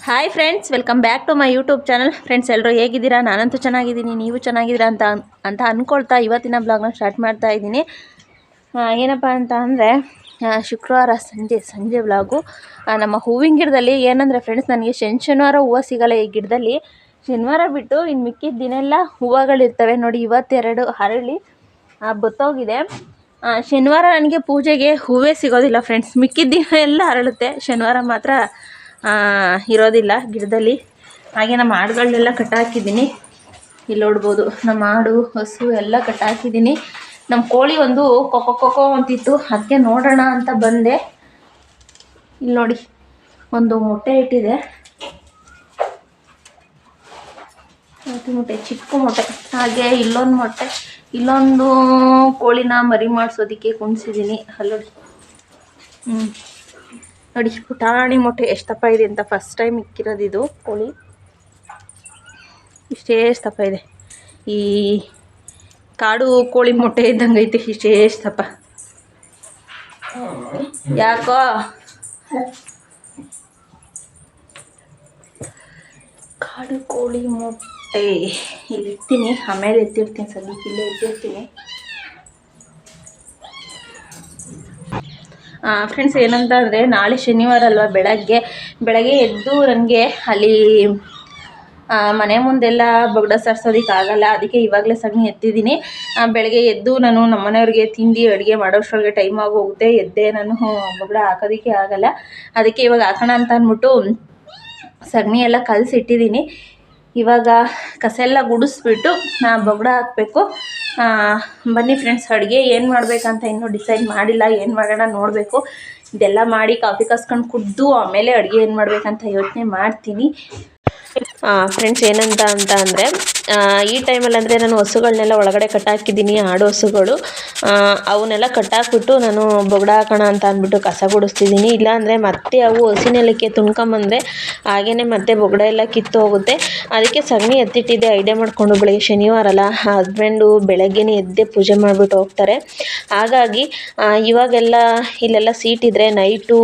Hi friends, welcome back to my YouTube channel. Friends, ಎಲ್ಲರೂ ಹೇಗಿದ್ದೀರಾ? ನಾನಂತೂ ಚೆನ್ನಾಗಿದ್ದೀನಿ, ನೀವು ಚೆನ್ನಾಗಿದ್ದೀರಾ ಅಂತ ಅಂದ್ಕೊಳ್ತಾ ಇವತ್ತಿನ ಬ್ಲಾಗ್ನ ಸ್ಟಾರ್ಟ್ ಮಾಡ್ತಾ ಇದ್ದೀನಿ. ಏನಪ್ಪ ಅಂತ ಅಂದರೆ ಶುಕ್ರವಾರ ಸಂಜೆ ಬ್ಲಾಗು. ನಮ್ಮ ಹೂವಿನ ಗಿಡದಲ್ಲಿ ಏನಂದರೆ ಫ್ರೆಂಡ್ಸ್, ನನಗೆ ಶನಿವಾರ ಹೂವು ಸಿಗೋಲ್ಲ ಈ ಗಿಡದಲ್ಲಿ. ಶನಿವಾರ ಬಿಟ್ಟು ಇನ್ನು ಮಿಕ್ಕಿದ ದಿನ ಎಲ್ಲ ಹೂವುಗಳಿರ್ತವೆ ನೋಡಿ. ಇವತ್ತೆರಡು ಅರಳಿ ಬತ್ತೋಗಿದೆ. ಶನಿವಾರ ನನಗೆ ಪೂಜೆಗೆ ಹೂವೇ ಸಿಗೋದಿಲ್ಲ ಫ್ರೆಂಡ್ಸ್. ಮಿಕ್ಕಿದ ದಿನ ಎಲ್ಲ ಅರಳುತ್ತೆ, ಶನಿವಾರ ಮಾತ್ರ ಇರೋದಿಲ್ಲ ಗಿಡದಲ್ಲಿ. ಹಾಗೆ ನಮ್ಮ ಆಡುಗಳನ್ನೆಲ್ಲ ಕಟ್ಟಾಕಿದ್ದೀನಿ. ಇಲ್ಲಿ ನೋಡ್ಬೋದು, ನಮ್ಮ ಆಡು ಹಸು ಎಲ್ಲ ಕಟ್ಟಾಕಿದ್ದೀನಿ. ನಮ್ಮ ಕೋಳಿ ಒಂದು ಕೊಕ್ಕೊ ಅಂತಿತ್ತು, ಅದಕ್ಕೆ ನೋಡೋಣ ಅಂತ ಬಂದೆ. ಇಲ್ಲಿ ನೋಡಿ, ಒಂದು ಮೊಟ್ಟೆ ಇಟ್ಟಿದೆ, ಮೊಟ್ಟೆ ಚಿಕ್ಕ ಮೊಟ್ಟೆ. ಹಾಗೆ ಇಲ್ಲೊಂದು ಮೊಟ್ಟೆ, ಇಲ್ಲೊಂದು ಕೋಳಿನ ಮರಿ ಮಾಡಿಸೋದಕ್ಕೆ ಕುಣಿಸಿದ್ದೀನಿ. ಅಲ್ಲಿ ನೋಡಿ ಪುಟಾಣಿ ಮೊಟ್ಟೆ ಎಷ್ಟು ದಪ್ಪ ಇದೆ ಅಂತ. ಫಸ್ಟ್ ಟೈಮ್ ಇಕ್ಕಿರೋದು ಇದು ಕೋಳಿ. ಇಷ್ಟೇ ದಪ್ಪ ಇದೆ. ಈ ಕಾಡು ಕೋಳಿ ಮೊಟ್ಟೆ ಇದ್ದಂಗೆ ಐತೆ, ಇಷ್ಟೇ ದಪ್ಪ. ಯಾಕೋ ಕಾಡು ಕೋಳಿ ಮೊಟ್ಟೆ ಇಲ್ಲಿ ಇರ್ತೀನಿ, ಆಮೇಲೆ ಎತ್ತಿರ್ತೀನಿ. ಸದ್ಯಕ್ಕೆ ಇಲ್ಲೇ ಎತ್ತಿರ್ತೀನಿ. ಫ್ರೆಂಡ್ಸ್, ಏನಂತ ಅಂದರೆ ನಾಳೆ ಶನಿವಾರ ಅಲ್ವಾ. ಬೆಳಗ್ಗೆ ಎದ್ದು ನನಗೆ ಅಲ್ಲಿ ಮನೆ ಮುಂದೆಲ್ಲ ಬೊಗಡ ಸಾರಿಸೋದಕ್ಕೆ ಆಗಲ್ಲ. ಅದಕ್ಕೆ ಇವಾಗಲೇ ಸಗಣಿ ಎತ್ತಿದ್ದೀನಿ. ಬೆಳಗ್ಗೆ ಎದ್ದು ನಾನು ನಮ್ಮ ಮನೆಯವ್ರಿಗೆ ತಿಂಡಿ ಅಡುಗೆ ಮಾಡೋಷ್ಟರೊಳಗೆ ಟೈಮ್ ಆಗೋಗುತ್ತೆ. ಎದ್ದೆ ನಾನು ಬೊಗಡ ಹಾಕೋದಕ್ಕೆ ಆಗಲ್ಲ. ಅದಕ್ಕೆ ಇವಾಗ ಹಾಕೋಣ ಅಂತ ಅಂದ್ಬಿಟ್ಟು ಸಗಣಿ ಎಲ್ಲ ಕಲಸಿಟ್ಟಿದ್ದೀನಿ. ಇವಾಗ ಕಸ ಎಲ್ಲ ಗುಡಿಸ್ಬಿಟ್ಟು ಬೊಗಡ ಹಾಕಬೇಕು. ಬನ್ನಿ ಫ್ರೆಂಡ್ಸ್, ಅಡುಗೆ ಏನು ಮಾಡಬೇಕಂತ ಇನ್ನೂ ಡಿಸೈಡ್ ಮಾಡಿಲ್ಲ. ಏನು ಮಾಡೋಣ ನೋಡಬೇಕು. ಇದೆಲ್ಲ ಮಾಡಿ ಕಾಫಿ ಕಾಸ್ಕೊಂಡು ಕುಡಿದು ಆಮೇಲೆ ಅಡುಗೆ ಏನು ಮಾಡಬೇಕಂತ ಯೋಚನೆ ಮಾಡ್ತೀನಿ. ಫ್ರೆಂಡ್ಸ್, ಏನಂತ ಅಂದರೆ ಈ ಟೈಮಲ್ಲಿ ಅಂದರೆ ನಾನು ಹಸುಗಳನ್ನೆಲ್ಲ ಒಳಗಡೆ ಕಟ್ಟಾಕಿದ್ದೀನಿ. ಆಡು ಹಸುಗಳು ಅವನ್ನೆಲ್ಲ ಕಟ್ಟಾಕ್ಬಿಟ್ಟು ನಾನು ಬೊಗಡ ಹಾಕೋಣ ಅಂತ ಅಂದ್ಬಿಟ್ಟು ಕಸ ಗುಡಿಸ್ತಿದ್ದೀನಿ. ಇಲ್ಲಾಂದರೆ ಮತ್ತೆ ಅವು ಹಸಿನೆಲಕ್ಕೆ ತುಂಬ್ಕೊಂಬಂದರೆ ಹಾಗೇ ಮತ್ತೆ ಬೊಗಡ ಎಲ್ಲ ಕಿತ್ತು ಹೋಗುತ್ತೆ. ಅದಕ್ಕೆ ಸಗಣಿ ಎತ್ತಿಟ್ಟಿದ್ದೆ ಐಡಿಯಾ ಮಾಡಿಕೊಂಡು. ಬೆಳಗ್ಗೆ ಶನಿವಾರ ಅಲ್ಲ, ಹಸ್ಬೆಂಡು ಬೆಳಗ್ಗೆನೇ ಎದ್ದೇ ಪೂಜೆ ಮಾಡಿಬಿಟ್ಟು ಹೋಗ್ತಾರೆ. ಹಾಗಾಗಿ ಇವಾಗೆಲ್ಲ ಇಲ್ಲೆಲ್ಲ ಸೀಟಿದ್ರೆ ನೈಟು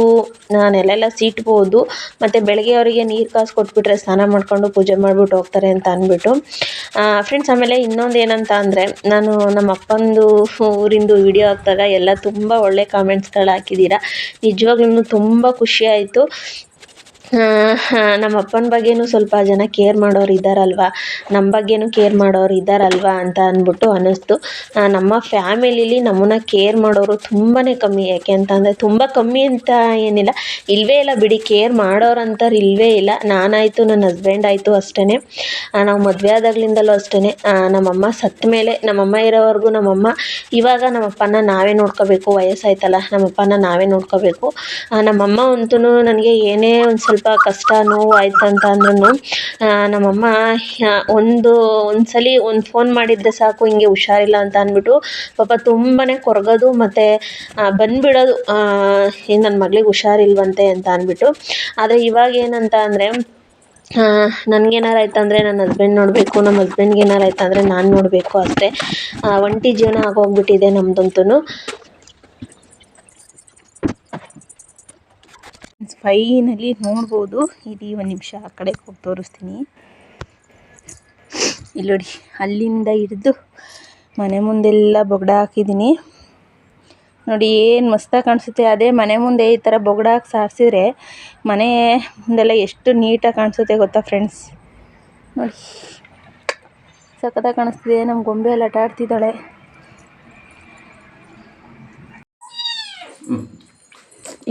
ನಾನೆಲ್ಲ ಸೀಟ್ಬೋದು. ಮತ್ತು ಬೆಳಗ್ಗೆ ಅವರಿಗೆ ನೀರು ಕಾಸು ಕೊಟ್ಬಿಟ್ರೆ ಸ್ನಾನ ಮಾಡ್ಕೊಂಡು ಪೂಜೆ ಮಾಡಿಬಿಟ್ಟು ಹೋಗ್ತಾರೆ ಅಂತ ಅಂದ್ಬಿಟ್ಟು. ಫ್ರೆಂಡ್ಸ್, ಆಮೇಲೆ ಇನ್ನೊಂದು ಏನಂತ ಅಂದರೆ, ನಾನು ನಮ್ಮ ಅಪ್ಪಂದು ಊರಿಂದು ವಿಡಿಯೋ ಹಾಕಿದಾಗ ಎಲ್ಲ ತುಂಬ ಒಳ್ಳೆ ಕಾಮೆಂಟ್ಸ್ಗಳು ಹಾಕಿದ್ದೀರಾ. ನಿಜವಾಗ್ಲೂ ತುಂಬ ಖುಷಿ ಆಯಿತು. ನಮ್ಮ ಅಪ್ಪನ ಬಗ್ಗೆನೂ ಸ್ವಲ್ಪ ಜನ ಕೇರ್ ಮಾಡೋರು ಇದ್ದಾರಲ್ವ, ನಮ್ಮ ಬಗ್ಗೆನೂ ಕೇರ್ ಮಾಡೋರು ಇದ್ದಾರಲ್ವ ಅಂತ ಅಂದ್ಬಿಟ್ಟು ಅನ್ನಿಸ್ತು. ನಮ್ಮ ಫ್ಯಾಮಿಲಿಲಿ ನಮ್ಮನ್ನ ಕೇರ್ ಮಾಡೋರು ತುಂಬಾ ಕಮ್ಮಿ. ಯಾಕೆ ಅಂತಂದರೆ ತುಂಬ ಕಮ್ಮಿ ಅಂತ ಏನಿಲ್ಲ, ಇಲ್ಲವೇ ಇಲ್ಲ ಬಿಡಿ. ಕೇರ್ ಮಾಡೋರಂಥವ್ರು ಇಲ್ಲವೇ ಇಲ್ಲ. ನಾನಾಯಿತು, ನನ್ನ ಹಸ್ಬೆಂಡ್ ಆಯಿತು ಅಷ್ಟೇ. ನಾವು ಮದುವೆ ಆದಾಗ್ಲಿಂದಲೂ ಅಷ್ಟೇ. ನಮ್ಮಮ್ಮ ಸತ್ತ ಮೇಲೆ, ನಮ್ಮಮ್ಮ ಇರೋವರೆಗೂ ನಮ್ಮಮ್ಮ, ಇವಾಗ ನಮ್ಮಪ್ಪನ ನಾವೇ ನೋಡ್ಕೋಬೇಕು. ವಯಸ್ಸಾಯ್ತಲ್ಲ, ನಮ್ಮಪ್ಪನ ನಾವೇ ನೋಡ್ಕೋಬೇಕು. ನಮ್ಮಮ್ಮ ಅಂತೂ ನನಗೆ ಏನೇ ಒಂದು ಸ್ವಲ್ಪ ಕಷ್ಟ ನೋವು ಆಯ್ತು ಅಂತ ಅಂದ್ರೂ ನಮ್ಮಮ್ಮ ಒಂದು ಸಲ ಒಂದು ಫೋನ್ ಮಾಡಿದರೆ ಸಾಕು, ಹಿಂಗೆ ಹುಷಾರಿಲ್ಲ ಅಂತ ಅಂದ್ಬಿಟ್ಟು ಪಾಪ ತುಂಬಾ ಕೊರಗೋದು ಮತ್ತು ಬಂದುಬಿಡೋದು, ನನ್ನ ಮಗಳಿಗೆ ಹುಷಾರಿಲ್ವಂತೆ ಅಂತ ಅಂದ್ಬಿಟ್ಟು. ಆದರೆ ಇವಾಗ ಏನಂತ ಅಂದರೆ, ನನಗೇನಾರು ಆಯ್ತು ಅಂದರೆ ನನ್ನ ಹಸ್ಬೆಂಡ್ ನೋಡಬೇಕು, ನಮ್ಮ ಹಸ್ಬೆಂಡ್ಗೆ ಏನಾರು ಆಯ್ತು ಅಂದರೆ ನಾನು ನೋಡಬೇಕು ಅಷ್ಟೇ. ಒಂಟಿ ಜೀವನ ಆಗೋಗ್ಬಿಟ್ಟಿದೆ ನಮ್ಮದಂತೂ. ಫೈನಲಿ ನೋಡ್ಬೋದು. ಇದು ಒಂದು ನಿಮಿಷ ಆ ಕಡೆ ಹೋಗಿ ತೋರಿಸ್ತೀನಿ. ಇಲ್ಲಿ ನೋಡಿ, ಅಲ್ಲಿಂದ ಹಿಡಿದು ಮನೆ ಮುಂದೆಲ್ಲ ಬೊಗಡ ಹಾಕಿದ್ದೀನಿ ನೋಡಿ. ಏನು ಮಸ್ತಾಗಿ ಕಾಣಿಸುತ್ತೆ. ಅದೇ ಮನೆ ಮುಂದೆ ಈ ಥರ ಬೊಗಡ ಹಾಕಿ ಸಾರಿಸಿದ್ರೆ ಮನೆ ಮುಂದೆಲ್ಲ ಎಷ್ಟು ನೀಟಾಗಿ ಕಾಣಿಸುತ್ತೆ ಗೊತ್ತಾ ಫ್ರೆಂಡ್ಸ್. ನೋಡಿ, ಸಖತ್ತಾಗಿ ಕಾಣಿಸ್ತಿದೆ. ನಮ್ಮ ಗೊಂಬೆ ಎಲ್ಲ ಆಟ ಆಡ್ತಿದ್ದಾಳೆ.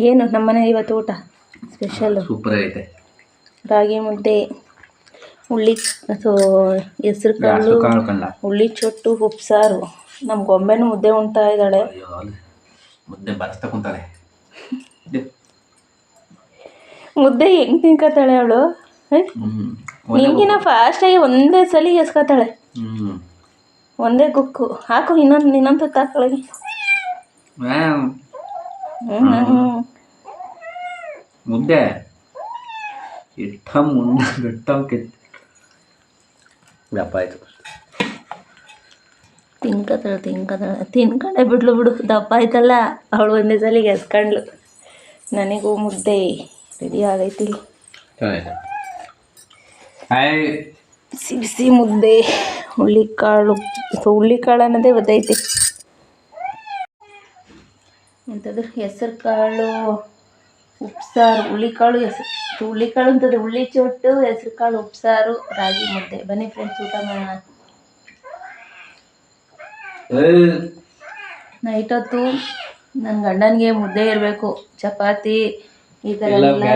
ಏನು ನಮ್ಮನೆ ಇವತ್ತು ಊಟ ಸ್ಪೆಷಲ್ ಸೂಪರ್ ಐತೆ. ರಾಗಿ ಮುದ್ದೆ, ಹೆಸರು ಕಾಳು, ಹುಳ್ಳಿ ಚೊಟ್ಟು, ಉಪ್ಸಾರು. ನಮ್ಮ ಗೊಂಬೆನೂ ಮುದ್ದೆ ಉಣ್ತಾ ಇದ್ದಾಳೆ. ಮುದ್ದೆ ಹೆಂಗೆ ತಿನ್ಕೋತಾಳೆ ಅವಳು. ನಿನ್ಗಿನ ಫಾಸ್ಟಾಗಿ ಒಂದೇ ಸಲ ಎಸ್ಕೋತಾಳೆ, ಒಂದೇ ಕುಕ್ಕು. ಹಾಕು ಇನ್ನೊಂದು ತುತ್ತಾಕೊಳ್ಳಿ. ಮುದ್ದೆ ದಪ್ಪ ಆಯಿತು. ತಿನ್ಕೊಂಡೆ ಬಿಡ್ಲು ಬಿಡು. ದಪ್ಪ ಆಯ್ತಲ್ಲ, ಅವಳು ಒಂದೇ ಸಲಿಗೆ ಎಸ್ಕೊಂಡ್ಲು. ನನಗೂ ಮುದ್ದೆ ರೆಡಿ ಆಗೈತಿ. ಹಾಯ್. ಬಿಸಿ ಬಿಸಿ ಮುದ್ದೆ, ಹುಳ್ಳಿಕಾಳು. ಹುಳ್ಳಿಕಾಳು ಅನ್ನೋದೇ ಗೊತ್ತೈತಿ. ಎಂಥದ್ದು ಹೆಸರು ಕಾಳು ಉಪ್ಸಾರು, ಹುಳ್ಳಿಕಾಳು ಹುಳ್ಳಿಕಾಳು ಅಂತದ್ದು, ಹುಳ್ಳಿ ಚೊಟ್ಟು, ಹೆಸರು ಕಾಳು ಉಪ್ಸಾರು, ರಾಗಿ ಮುದ್ದೆ. ಬನ್ನಿ ಫ್ರೆಂಡ್ಸ್, ಊಟ ಮಾಡೋಣ. ನೈಟ್ ಹೊತ್ತು ನನ್ನ ಗಂಡನಿಗೆ ಮುದ್ದೆ ಇರಬೇಕು, ಚಪಾತಿ ಈ ಥರ ಎಲ್ಲ ಮುದ್ದೆ.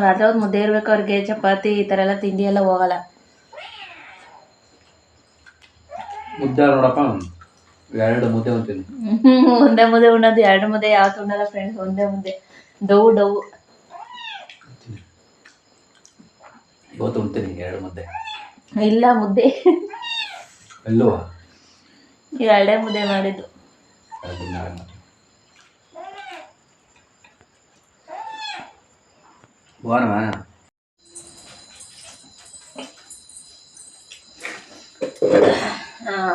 ರಾತ್ರಿ ಹೊತ್ತು ಮುದ್ದೆ ಇರಬೇಕು ಅವ್ರಿಗೆ. ಚಪಾತಿ ಈ ಥರ ಎಲ್ಲ ತಿಂಡಿ ಎಲ್ಲ ಹೋಗಲ್ಲ. ಮುದ್ದೆ ನೋಡಪ್ಪ, 2 ಮುದ್ದೆ ಉಂತೀನಿ. ಒಂದೇ ಮುದ್ದೆ ಉಣ್ಣೋದು, 2 ಮುದ್ದೆ ಯಾವತ್ತು ಉಣ್ಣಲ್ಲ ಫ್ರೆಂಡ್ಸ್. ಒಂದೇ ಮುದ್ದೆ ಡವು ಡವು. ಇವತ್ತು ಉಣ್ತೀನಿ 2 ಮುದ್ದೆ. ಇಲ್ಲ ಮುದ್ದೆ ಎಲ್ಲೋ 2 ಮುದ್ದೆ ಮಾಡಿದ್ದು.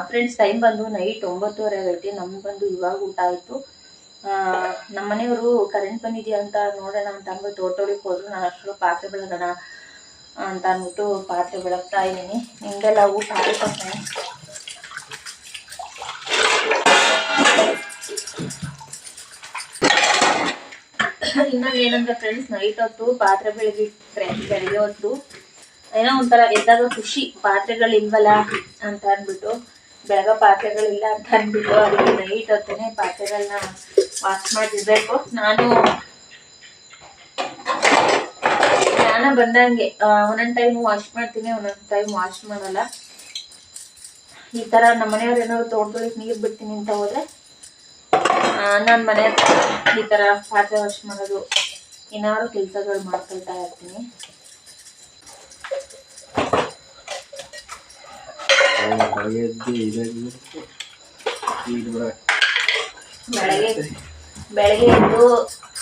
ಫ್ರೆಂಡ್ಸ್, ಟೈಮ್ ಬಂದು ನೈಟ್ 9:30 ಆಗೈತಿ. ನಮ್ಗೆ ಬಂದು ಇವಾಗ ಊಟ ಆಯಿತು. ನಮ್ಮ ಮನೆಯವರು ಕರೆಂಟ್ ಬಂದಿದೆಯಾ ಅಂತ ನೋಡೋಣ ಅಂತ ಅಂದ್ಬಿಟ್ಟು ತೋಟದೊಳಗೆ ಹೋದ್ರು. ನಾನು ಅಷ್ಟು ಪಾತ್ರೆ ಬೆಳಗೋಣ ಅಂತ ಅಂದ್ಬಿಟ್ಟು ಪಾತ್ರೆ ಬೆಳಗ್ತಾ ಇದ್ದೀನಿ. ನಿಮಗೆಲ್ಲ ಊಟ ಆಯಿತು ಫ್ರೆಂಡ್ಸ್. ಇನ್ನೊಂದು ಏನಂದ್ರೆ ಫ್ರೆಂಡ್ಸ್, ನೈಟ್ ಹೊತ್ತು ಪಾತ್ರೆ ಬೆಳಗಿಟ್ರೆ ಬೆಳಗ್ಗೆ ಹೊತ್ತು ಏನೋ ಒಂಥರ ಎದ್ದಾಗ ಖುಷಿ. ಪಾತ್ರೆಗಳಿಲ್ವಲ್ಲ ಅಂತ ಅಂದ್ಬಿಟ್ಟು, ಬೆಳಗ್ಗೆ ಪಾತ್ರೆಗಳಿಲ್ಲ ಅಂತ ಅಂದ್ಬಿಟ್ಟು ಅದಕ್ಕೆ ನೈಟ್ ಹೊತ್ತೇ ಪಾತ್ರೆಗಳನ್ನ ವಾಶ್ ಮಾಡಿರ್ಬೇಕು. ನಾನು ಬಂದಂಗೆ ಒಂದೊಂದು ಟೈಮ್ ವಾಶ್ ಮಾಡ್ತೀನಿ, ಒಂದೊಂದು ಟೈಮ್ ವಾಶ್ ಮಾಡಲ್ಲ. ಈ ಥರ ನಮ್ಮ ಮನೆಯವ್ರು ಏನಾದ್ರು ತೋಟದೊಳಗೆ ನೀರು ಬಿಡ್ತೀನಿ ಅಂತ ಹೋದರೆ ನಾನು ಮನೆ ಈ ಥರ ಪಾತ್ರೆ ವಾಶ್ ಮಾಡೋದು, ಏನಾದ್ರು ಕೆಲಸಗಳು ಮಾಡ್ಕೊಳ್ತಾ ಇರ್ತೀನಿ. ಬೆಳಗ್ಗೆ ಎದ್ದು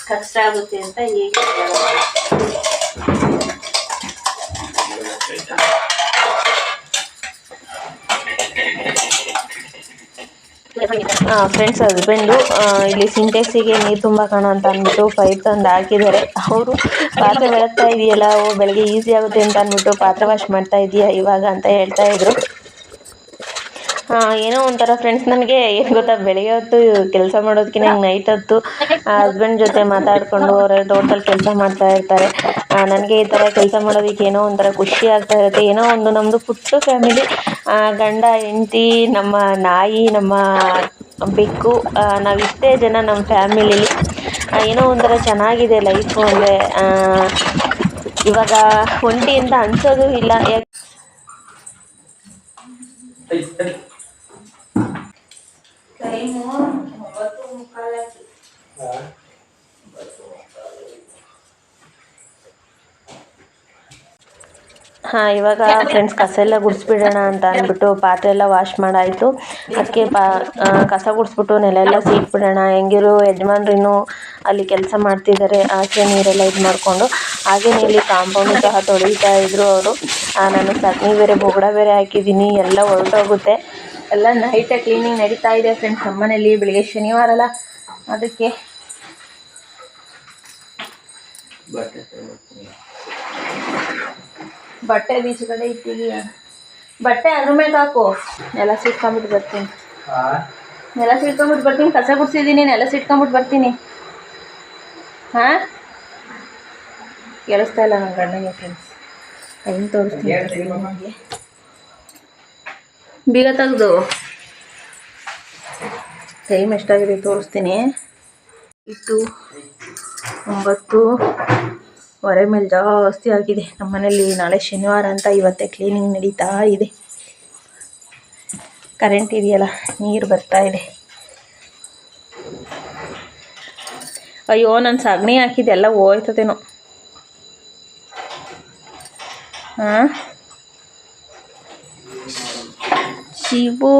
ಕಷ್ಟ ಆಗುತ್ತೆ ಅಂತ ಈಗ ಫ್ರೆಂಡ್ಸ್, ಹಸ್ಬೆಂಡು ಇಲ್ಲಿ ಸಿಂಟೆಕ್ಸಿಗೆ ನೀರು ತುಂಬಾಕೋಣ ಅಂತ ಅಂದ್ಬಿಟ್ಟು ಪೈಪ್ ತಂದು ಹಾಕಿದ್ದಾರೆ. ಅವರು ಪಾತ್ರೆ ಬೆಳಗ್ತಾ ಇದೆಯಲ್ಲ, ಬೆಳಗ್ಗೆ ಈಸಿ ಆಗುತ್ತೆ ಅಂತ ಅಂದ್ಬಿಟ್ಟು ಪಾತ್ರೆ ವಾಶ್ ಮಾಡ್ತಾ ಇದೆಯಾ ಇವಾಗ ಅಂತ ಹೇಳ್ತಾ ಇದ್ರು. ಏನೋ ಒಂಥರ ಫ್ರೆಂಡ್ಸ್, ನನಗೆ ಏನು ಗೊತ್ತಾ, ಬೆಳಗ್ಗೆ ಹೊತ್ತು ಕೆಲಸ ಮಾಡೋದಕ್ಕಿಂತ ನೈಟ್ ಹೊತ್ತು ಹಸ್ಬೆಂಡ್ ಜೊತೆ ಮಾತಾಡಿಕೊಂಡು ಅವರ ತೋಟದಲ್ಲಿ ಕೆಲಸ ಮಾಡ್ತಾ ಇರ್ತಾರೆ. ನನಗೆ ಈ ಥರ ಕೆಲಸ ಮಾಡೋದಕ್ಕೆ ಏನೋ ಒಂಥರ ಖುಷಿ ಆಗ್ತಾ ಇರುತ್ತೆ. ಏನೋ ಒಂದು ನಮ್ಮದು ಪುಟ್ಟು ಫ್ಯಾಮಿಲಿ, ಗಂಡ ಹೆಂಡತಿ, ನಮ್ಮ ನಾಯಿ, ನಮ್ಮ ಬೆಕ್ಕು, ನಾವಿಷ್ಟೇ ಜನ ನಮ್ಮ ಫ್ಯಾಮಿಲಿಲಿ. ಏನೋ ಒಂಥರ ಚೆನ್ನಾಗಿದೆ ಲೈಫು. ಅಂದರೆ ಇವಾಗ ಒಂಟಿ ಅಂತ ಅನ್ಸೋದು ಇಲ್ಲ. ಟೈಮು 9:45. ಇವಾಗ ಫ್ರೆಂಡ್ಸ್ ಕಸ ಎಲ್ಲ ಗುಡಿಸ್ಬಿಡೋಣ ಅಂತ ಅಂದ್ಬಿಟ್ಟು ಪಾತ್ರೆ ಎಲ್ಲ ವಾಶ್ ಮಾಡಾಯಿತು. ಅದಕ್ಕೆ ಕಸ ಗುಡಿಸ್ಬಿಟ್ಟು ನೆಲ ಎಲ್ಲ ಸೀಟ್ಬಿಡೋಣ. ಹೆಂಗಿರು ಯಜಮಾನ್ರಿನೂ ಅಲ್ಲಿ ಕೆಲಸ ಮಾಡ್ತಿದ್ದಾರೆ, ಆಚೆ ನೀರೆಲ್ಲ ಇದು ಮಾಡಿಕೊಂಡು. ಹಾಗೆಯೇ ಇಲ್ಲಿ ಕಾಂಪೌಂಡು ಸಹ ತೊಳಿತಾ ಇದ್ರು ಅವರು. ನಾನು ಸಗಣಿ ಬೇರೆ ಬೊಗಡ ಬೇರೆ ಹಾಕಿದ್ದೀನಿ, ಎಲ್ಲ ಹೊರಟೋಗುತ್ತೆ. ಎಲ್ಲ ನೈಟೇ ಕ್ಲೀನಿಂಗ್ ನಡೀತಾ ಇದೆ ಫ್ರೆಂಡ್ಸ್ ನಮ್ಮ ಮನೇಲಿ. ಬೆಳಿಗ್ಗೆ ಶನಿವಾರ ಅಲ್ಲ, ಅದಕ್ಕೆ ಬಟ್ಟೆ ಬೀಚ್ ಕಡೆ ಇಟ್ಟಿದೀಯ. ಬಟ್ಟೆ ಅದ್ರ ಮೇಲೆ ಹಾಕು. ನೆಲ ಸಿಟ್ಕೊಂಬಿಟ್ಟು ಬರ್ತೀನಿ. ಕಸ ಗುಡಿಸಿದ್ದೀನಿ, ನೆಲ ಸಿಟ್ಕೊಂಬಿಟ್ಟು ಬರ್ತೀನಿ. ಕೇಳಿಸ್ತಾ ಇಲ್ಲ ನನ್ನ ಗಂಡನಿಗೆ ಫ್ರೆಂಡ್ಸ್. ಟೈಮ್ ತೋರಿಸ್ತೀನಿ. ಬೀಗ ತೆಗ್ದು ಟೈಮ್ ಎಷ್ಟಾಗಿದೆ ತೋರಿಸ್ತೀನಿ. 9:15 ಮೇಲೆ ಜಾಸ್ತಿ ಆಗಿದೆ ನಮ್ಮ ಮನೇಲಿ. ನಾಳೆ ಶನಿವಾರ ಅಂತ ಇವತ್ತೇ ಕ್ಲೀನಿಂಗ್ ನಡೀತಾ ಇದೆ. ಕರೆಂಟ್ ಇದೆಯಲ್ಲ, ನೀರು ಬರ್ತಾ ಇದೆ. ಅಯ್ಯೋ, ನಾನು ಸಗಣಿ ಹಾಕಿದ್ದೆ ಎಲ್ಲ ಹೋಯ್ತದೇನೋ. ಶಿವು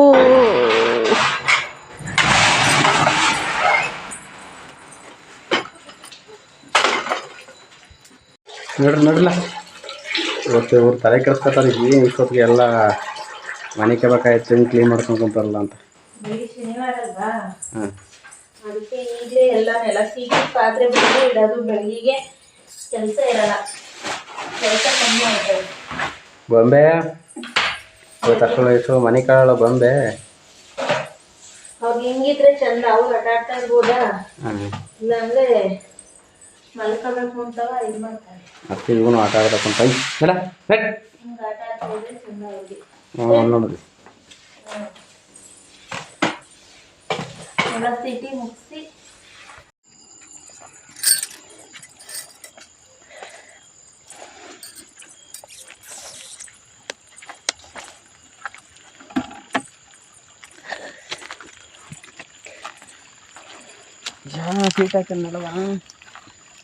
ನೋಡ್ರಲ್ಲ, ಇವತ್ತು ಇವ್ರು ತಲೆ ಕೆಡಿಸ್ಕೊತಾರೆ. ಏನು ಇಷ್ಟೊತ್ತಿಗೆ ಎಲ್ಲ ಮನೆ ಕೆಬೇಕಾಯ್ತು, ಕ್ಲೀನ್ ಮಾಡ್ಕೊಂಡು ಕುಂತಾರಲ್ಲ ಅಂತ. ಶನಿವಾರ ಅಲ್ವಾ? ಅದಕ್ಕೆ ಈಗಲೇ ಎಲ್ಲ ನೆಲ ಸೀಟಿ ಪಾತ್ರೆ ಬಂದು ಇಡೋದು, ಬೆಳಗಿಗೆ ಕೆಲಸ ಇರಲ್ಲ, ಕೆಲಸ ಕಮ್ಮಿ ಆಗ್ತದೆ. ಬೊಂಬೆ ತಗೊಳ್ಳೋಯ್ತು ಮನೆ ಕಾಳಲ್ಲ ಬೊಂಬೆ. ಅವ್ರು ಹಿಂಗಿದ್ರೆ ಚಂದ, ಅವ್ರು ಆಟ ಆಡ್ತಾ ಇರ್ಬೋದಾ, ಇಲ್ಲಾಂದ್ರೆ ಮಲ್ಕೋಬೇಕು ಅಂತವ ಇದು ಮಾಡ್ತಾರೆ. ಮತ್ತೆ ಇವನು ಆಟ ಆಡ್ಬೇಕಂತ ಹಿಂಗೆ ಆಟ ಆಡ್ತಾ ಇದ್ರೆ ಚಂದ ಅವ್ರಿಗೆ. ನೋಡಿ ಎಲ್ಲ ಸಿಟಿ ಮುಗಿಸಿ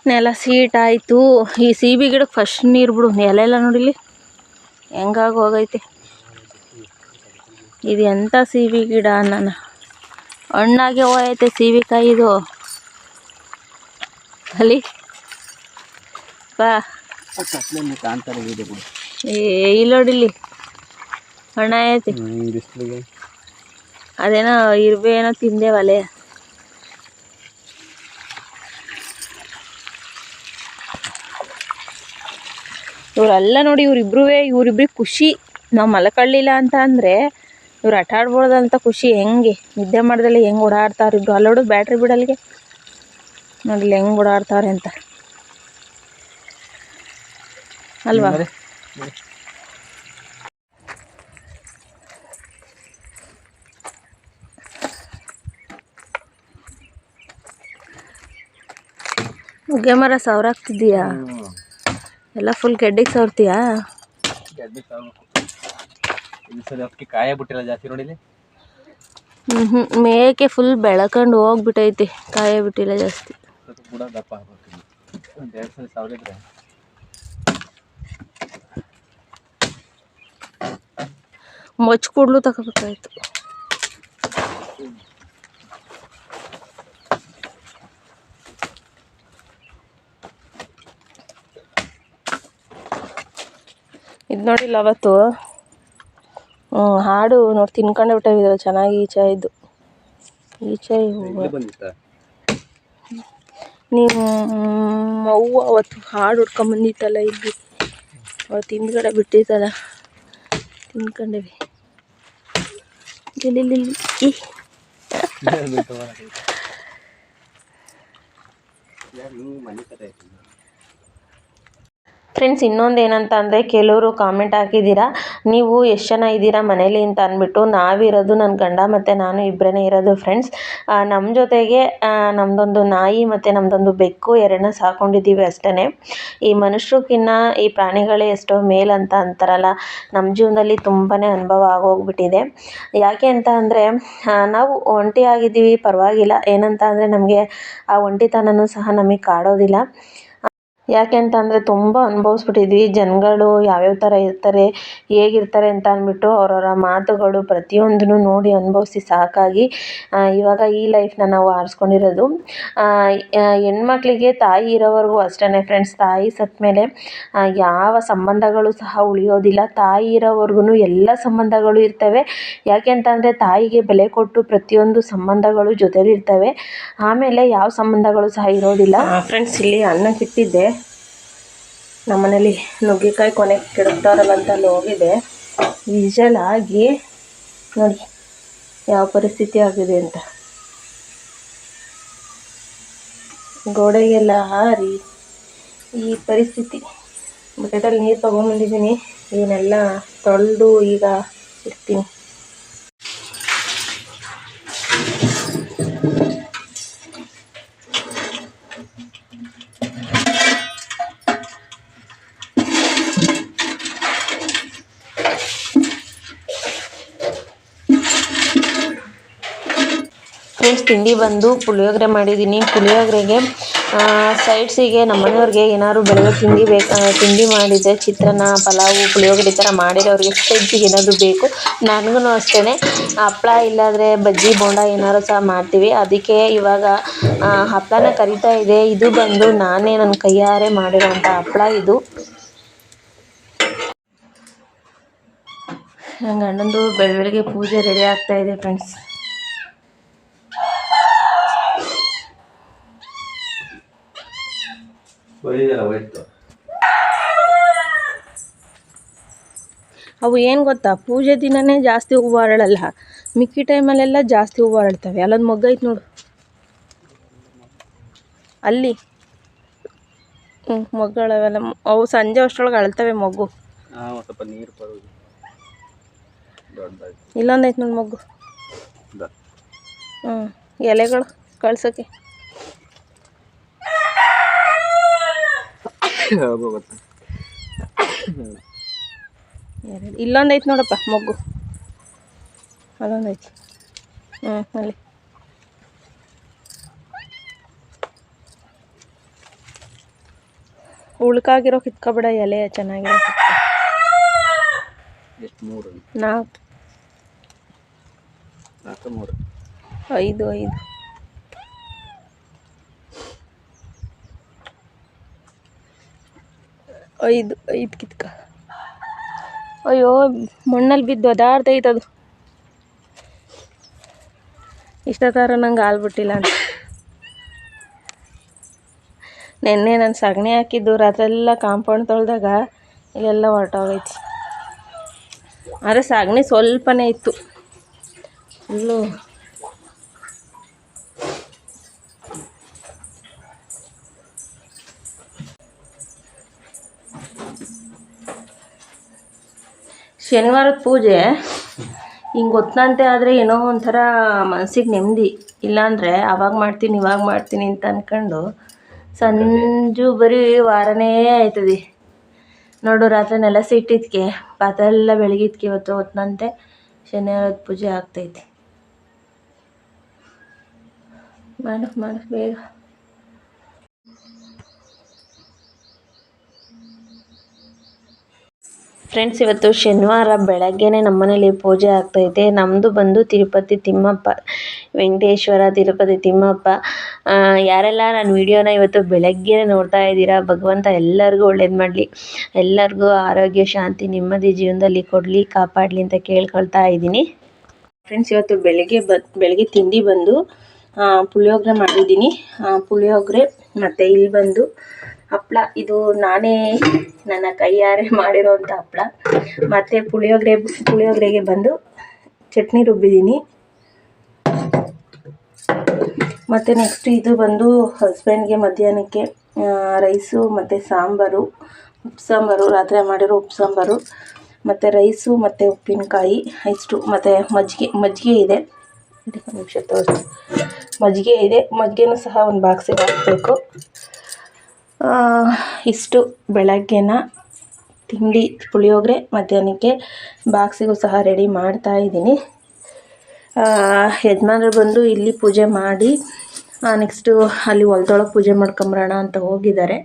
ನೆಲ ಸೀಟ್ ಆಯಿತು. ಈ ಸೀಬೆ ಗಿಡಕ್ಕೆ ಫಸ್ಟ್ ನೀರು ಬಿಡು, ನೆಲ ಎಲ್ಲ ನೋಡಿಲಿ ಹೆಂಗಾಗಿ ಹೋಗೈತೆ. ಇದು ಎಂಥ ಸೀಬೆ ಗಿಡ ನಾನು ಹಣ್ಣಾಗೆ ಹೋಗೈತೆ ಸೀಬೆಕಾಯಿ ಇದು. ಅಲ್ಲಿ ಬಾ ಇಲ್ಲಿ ನೋಡಿಲಿ ಹಣ್ಣ ಐತಿ. ಅದೇನೋ ಇರ್ಬೆ ಏನೋ ತಿಂದೇವಲೆ. ಇವರೆಲ್ಲ ನೋಡಿ ಇವರಿಬ್ರಿಗೆ ಖುಷಿ. ನಾವು ಮಲ್ಕೊಳ್ಳಿಲ್ಲ ಅಂತ ಅಂದರೆ ಇವ್ರು ಆಟ ಆಡ್ಬೋದಂತ ಖುಷಿ. ಹೆಂಗೆ ನಿದ್ದೆ ಮಾಡ್ದಲ್ಲಿ ಹೆಂಗೆ ಓಡಾಡ್ತಾವ್ರೆ ಇಬ್ರು. ಅಲ್ಲೋಡು ಬ್ಯಾಟ್ರಿ ಬಿಡಲ್ಗೆ ನೋಡಿಲ್ಲ ಹೆಂಗೆ ಓಡಾಡ್ತಾವ್ರೆ ಅಂತ ಅಲ್ವಾ. ನುಗ್ಗೆ ಮರ ಸವರಾಗ್ತಿದ್ದೀಯಾ? ಎಲ್ಲ ಫುಲ್ ಗೆಡ್ಡೆಗೆ ಸವರ್ತೀಯಾ? ಕಾಯ ಬಿಟ್ಟಿಲ್ಲ ಜಾಸ್ತಿ ನೋಡಿಲಿ. ಮೇಕೆ ಫುಲ್ ಬೆಳಕೊಂಡು ಹೋಗ್ಬಿಟ್ಟೈತೆ, ಕಾಯ ಬಿಟ್ಟಿಲ್ಲ ಜಾಸ್ತಿ. ದಪ್ಪ ಆಗ್ಬೇಕು, ಒಂದು 2 ಸಲ ಸಾವಿರಿದ್ರೆ ಮೊಚ್ಚ ಕೂಡ್ಲು ತಗೋಬೇಕಾಯ್ತು. ಇದು ನೋಡಿಲ್ಲ ಅವತ್ತು ಹಾಡು ನೋಡಿ ತಿನ್ಕೊಂಡೆ ಬಿಟ್ಟಿದ್ರು ಚೆನ್ನಾಗಿ. ಈಚೆ ನೀವು ಅವ್ವ ಅವತ್ತು ಹಾಡು ಹುಡ್ಕೊಂಬಂದಿತ್ತಲ್ಲ ಇಲ್ಲಿ, ಅವತ್ತು ಹಿಂದ್ಗಡೆ ಬಿಟ್ಟಿತ್ತಲ್ಲ ತಿನ್ಕೊಂಡೇವಿ. ಇಲ್ಲಿ ಫ್ರೆಂಡ್ಸ್, ಇನ್ನೊಂದು ಏನಂತ ಅಂದರೆ ಕೆಲವರು ಕಾಮೆಂಟ್ ಹಾಕಿದ್ದೀರಾ, ನೀವು ಎಷ್ಟು ಜನ ಇದ್ದೀರಾ ಮನೇಲಿ ಅಂತ ಅಂದ್ಬಿಟ್ಟು. ನಾವಿರೋದು ನನ್ನ ಗಂಡ ಮತ್ತು ನಾನು ಇಬ್ಬರೇ ಇರೋದು ಫ್ರೆಂಡ್ಸ್. ನಮ್ಮ ಜೊತೆಗೆ ನಮ್ಮದೊಂದು ನಾಯಿ ಮತ್ತು ನಮ್ಮದೊಂದು ಬೆಕ್ಕು, 2ನ್ನ ಸಾಕೊಂಡಿದ್ದೀವಿ ಅಷ್ಟೇ. ಈ ಮನುಷ್ಯಕ್ಕಿನ್ನ ಈ ಪ್ರಾಣಿಗಳೇ ಎಷ್ಟೋ ಮೇಲಂತ ಅಂತಾರಲ್ಲ, ನಮ್ಮ ಜೀವನದಲ್ಲಿ ತುಂಬಾ ಅನುಭವ ಆಗೋಗ್ಬಿಟ್ಟಿದೆ. ಯಾಕೆ ಅಂತ ಅಂದರೆ ನಾವು ಒಂಟಿಯಾಗಿದ್ದೀವಿ ಪರವಾಗಿಲ್ಲ, ಏನಂತ ಅಂದರೆ ನಮಗೆ ಆ ಒಂಟಿತನನೂ ಸಹ ನಮಗೆ ಕಾಡೋದಿಲ್ಲ. ಯಾಕೆ ಅಂತ ಅಂದರೆ ತುಂಬ ಅನುಭವಿಸ್ಬಿಟ್ಟಿದ್ವಿ. ಜನಗಳು ಯಾವ್ಯಾವ ಥರ ಇರ್ತಾರೆ, ಹೇಗಿರ್ತಾರೆ ಅಂತ ಅಂದ್ಬಿಟ್ಟು ಅವರವರ ಮಾತುಗಳು ಪ್ರತಿಯೊಂದನ್ನು ನೋಡಿ ಅನುಭವಿಸಿ ಸಾಕಾಗಿ ಇವಾಗ ಈ ಲೈಫ್ನ ನಾವು ಆರಿಸ್ಕೊಂಡಿರೋದು. ಹೆಣ್ಮಕ್ಳಿಗೆ ತಾಯಿ ಇರೋವರೆಗೂ ಅಷ್ಟೇ ಫ್ರೆಂಡ್ಸ್. ತಾಯಿ ಸತ್ತ ಮೇಲೆ ಯಾವ ಸಂಬಂಧಗಳು ಸಹ ಉಳಿಯೋದಿಲ್ಲ. ತಾಯಿ ಇರೋವರೆಗೂ ಎಲ್ಲ ಸಂಬಂಧಗಳು ಇರ್ತವೆ. ಯಾಕೆ ಅಂತ ಅಂದರೆ ತಾಯಿಗೆ ಬೆಲೆ ಕೊಟ್ಟು ಪ್ರತಿಯೊಂದು ಸಂಬಂಧಗಳು ಜೊತೆಲಿರ್ತವೆ. ಆಮೇಲೆ ಯಾವ ಸಂಬಂಧಗಳು ಸಹ ಇರೋದಿಲ್ಲ ಫ್ರೆಂಡ್ಸ್. ಇಲ್ಲಿ ಅನ್ನಕ್ಕಿಟ್ಟಿದ್ದೆ, ನಮ್ಮನೇಲಿ ನುಗ್ಗೆಕಾಯಿ ಕೊನೆ ಕೆಡುತ್ತಾರಲ್ಲ ಅಂತ ಅಲ್ಲಿ ಹೋಗಿದೆ. ವಿಜಲ್ ಆಗಿ ನೋಡಿ ಯಾವ ಪರಿಸ್ಥಿತಿ ಆಗಿದೆ ಅಂತ. ಗೋಡೆಗೆಲ್ಲ ಹಾರಿ ಈ ಪರಿಸ್ಥಿತಿ. ಬಕೆಟಲ್ಲಿ ನೀರು ತೊಗೊಂಬಂದಿದ್ದೀನಿ, ಇದನ್ನೆಲ್ಲ ತೊಳೆದು ಈಗ ಇಡ್ತೀನಿ. ಫ್ರೆಂಡ್ಸ್, ತಿಂಡಿ ಬಂದು ಪುಳಿಯೋಗರೆ ಮಾಡಿದ್ದೀನಿ. ಪುಳಿಯೋಗರೆಗೆ ಸೈಡ್ಸಿಗೆ ನಮ್ಮನೆಯವ್ರಿಗೆ ಏನಾದ್ರು ಬೆಳಗ್ಗೆ ತಿಂಡಿ ಮಾಡಿದ್ದೆ, ಚಿತ್ರಾನ್ನ, ಪಲಾವು, ಪುಳಿಯೋಗರೆ ಈ ಥರ ಮಾಡಿರೋರಿಗೆ ಸೈಡ್ಸಿಗೆ ಏನಾದರೂ ಬೇಕು. ನನಗೂ ಅಷ್ಟೇ, ಹಪ್ಳ ಇಲ್ಲಾಂದರೆ ಬಜ್ಜಿ ಬೋಂಡ ಏನಾದ್ರು ಸಹ ಮಾಡ್ತೀವಿ. ಅದಕ್ಕೆ ಇವಾಗ ಹಪ್ಪಳನ ಕರಿತಾ ಇದೆ. ಇದು ಬಂದು ನಾನೇ ನನ್ನ ಕೈಯಾರೆ ಮಾಡಿರೋಂಥ ಹಪ್ಪಳ ಇದು. ನನ್ನ ಗಂಡಂದು ಬೆಳಗ್ಗೆ ಪೂಜೆ ರೆಡಿ ಆಗ್ತಾ ಇದೆ ಫ್ರೆಂಡ್ಸ್. ಒಯ್ದಲ್ಲ ಹೋಯ್ತು. ಅವು ಏನು ಗೊತ್ತಾ, ಪೂಜೆ ದಿನವೇ ಜಾಸ್ತಿ ಹೂವು ಅರಳಲ್ಲ, ಮಿಕ್ಕಿ ಟೈಮಲ್ಲೆಲ್ಲ ಜಾಸ್ತಿ ಹೂವು ಅರಳ್ತವೆ. ಅಲ್ಲೊಂದು ಮೊಗ್ಗು ಐತೆ ನೋಡು ಅಲ್ಲಿ. ಮೊಗ್ಗುಗಳವೆಲ್ಲ ಅವು ಸಂಜೆ ಅಷ್ಟರೊಳಗೆ ಅಳ್ತವೆ ಮೊಗ್ಗು. ಸ್ವಲ್ಪ ನೀರು ಬರೋದು ದೊಡ್ಡದಾಗಿ. ಇಲ್ಲೊಂದು ಐತೆ ನೋಡಿ ಮೊಗ್ಗು. ಎಲೆಗಳು ಕಳ್ಸೋಕ್ಕೆ ಇಲ್ಲೊಂದು ಐತೆ ನೋಡಪ್ಪ ಮೊಗ್ಗು, ಅಲ್ಲೊಂದು ಐತಿ. ಅಲ್ಲಿ ಉಳ್ಕಾಗಿರೋ ಕಿತ್ಕೊಬೇಡ, ಎಲೆ ಚೆನ್ನಾಗಿರೋ ಎಷ್ಟು? 3 4 3 5 ಕಿತ್ಕ. ಅಯ್ಯೋ ಮಣ್ಣಲ್ಲಿ ಬಿದ್ದು ಒದಾಡ್ತೈತೆ ಅದು. ಇಷ್ಟ ಥರ ನಂಗೆ ಹಾಲ್ಬಿಟ್ಟಿಲ್ಲ ಅಂತ. ನೆನ್ನೆ ನಾನು ಸಗಣಿ ಹಾಕಿದ್ದು ರಾತ್ರೆಲ್ಲ ಕಾಂಪೌಂಡ್ ತೊಳೆದಾಗ ಇಲ್ಲೆಲ್ಲ ಹೊರಟೋಗೈತಿ. ಆದರೆ ಸಗಣಿ ಸ್ವಲ್ಪನೇ ಇತ್ತು ಫುಲ್ಲು. ಶನಿವಾರದ ಪೂಜೆ ಹಿಂಗೆ ಗೊತ್ತಂತೆ ಆದರೆ ಏನೋ ಒಂಥರ ಮನಸ್ಸಿಗೆ ನೆಮ್ಮದಿ. ಇಲ್ಲಾಂದರೆ ಅವಾಗ ಮಾಡ್ತೀನಿ ಇವಾಗ ಮಾಡ್ತೀನಿ ಅಂತ ಅಂದ್ಕೊಂಡು ಸಂಜು ಬರೀ ವಾರನೇ ಆಯ್ತದೆ ನೋಡು. ರಾತ್ರಿ ನೆಲಸಿ ಇಟ್ಟಿದ್ದಕ್ಕೆ ಪಾತ್ರೆ ಎಲ್ಲ ಬೆಳಗಿದ್ಕೆ ಇವತ್ತು ಹೊತ್ತಂತೆ ಶನಿವಾರದ ಪೂಜೆ ಆಗ್ತೈತೆ. ಮಾಡು ಬೇಗ. ಫ್ರೆಂಡ್ಸ್, ಇವತ್ತು ಶನಿವಾರ ಬೆಳಗ್ಗೆನೇ ನಮ್ಮನೇಲಿ ಪೂಜೆ ಆಗ್ತೈತೆ. ನಮ್ಮದು ಬಂದು ತಿರುಪತಿ ತಿಮ್ಮಪ್ಪ ವೆಂಕಟೇಶ್ವರ ತಿರುಪತಿ ತಿಮ್ಮಪ್ಪ. ಯಾರೆಲ್ಲ ನನ್ನ ವಿಡಿಯೋನ ಇವತ್ತು ಬೆಳಗ್ಗೆ ನೋಡ್ತಾ ಇದ್ದೀರಾ, ಭಗವಂತ ಎಲ್ಲರಿಗೂ ಒಳ್ಳೇದು ಮಾಡಲಿ, ಎಲ್ಲರಿಗೂ ಆರೋಗ್ಯ ಶಾಂತಿ ನೆಮ್ಮದಿ ಜೀವನದಲ್ಲಿ ಕೊಡಲಿ, ಕಾಪಾಡಲಿ ಅಂತ ಕೇಳ್ಕೊಳ್ತಾ ಇದ್ದೀನಿ. ಫ್ರೆಂಡ್ಸ್, ಇವತ್ತು ಬೆಳಗ್ಗೆ ತಿಂಡಿ ಬಂದು ಪುಳಿಯೋಗರೆ ಮಾಡಿದ್ದೀನಿ. ಪುಳಿಯೋಗರೆ ಮತ್ತು ಇಲ್ಲಿ ಬಂದು ಹಪ್ಪಳ. ಇದು ನಾನೇ ನನ್ನ ಕೈಯಾರೆ ಮಾಡಿರೋಂಥ ಹಪ್ಪಳ. ಮತ್ತು ಪುಳಿಯೋಗರೆಗೆ ಬಂದು ಚಟ್ನಿ ರುಬ್ಬಿದ್ದೀನಿ. ಮತ್ತು ನೆಕ್ಸ್ಟ್ ಇದು ಬಂದು ಹಸ್ಬೆಂಡ್ಗೆ ಮಧ್ಯಾಹ್ನಕ್ಕೆ ರೈಸು ಮತ್ತು ಸಾಂಬಾರು, ಉಪ್ಪು ಸಾಂಬಾರು, ರಾತ್ರಿ ಮಾಡಿರೋ ಉಪ್ಪು ಸಾಂಬಾರು ಮತ್ತು ರೈಸು ಮತ್ತು ಉಪ್ಪಿನಕಾಯಿ ಇಷ್ಟು. ಮತ್ತು ಮಜ್ಜಿಗೆ ಇದೆ. ಒಂದು ನಿಮಿಷ ತೋರಿಸಿ. ಮಜ್ಜಿಗೆ ಇದೆ, ಮಜ್ಜಿಗೆನೂ ಸಹ ಒಂದು ಬಾಕ್ಸಿಗೆ ಹಾಕಬೇಕು. ಇಷ್ಟು ಬೆಳಗ್ಗೆನ ತಿಂಡಿ ಪುಳಿಯೋಗರೆ. ಮಧ್ಯಾಹ್ನಕ್ಕೆ ಬಾಕ್ಸಿಗೂ ಸಹ ರೆಡಿ ಮಾಡ್ತಾ ಇದ್ದೀನಿ. ಯಜಮಾನ್ರು ಬಂದು ಇಲ್ಲಿ ಪೂಜೆ ಮಾಡಿ ನೆಕ್ಸ್ಟು ಅಲ್ಲಿ ಹೊಲ್ದೊಳಗೆ ಪೂಜೆ ಮಾಡ್ಕೊಂಬರೋಣ ಅಂತ ಹೋಗಿದ್ದಾರೆ.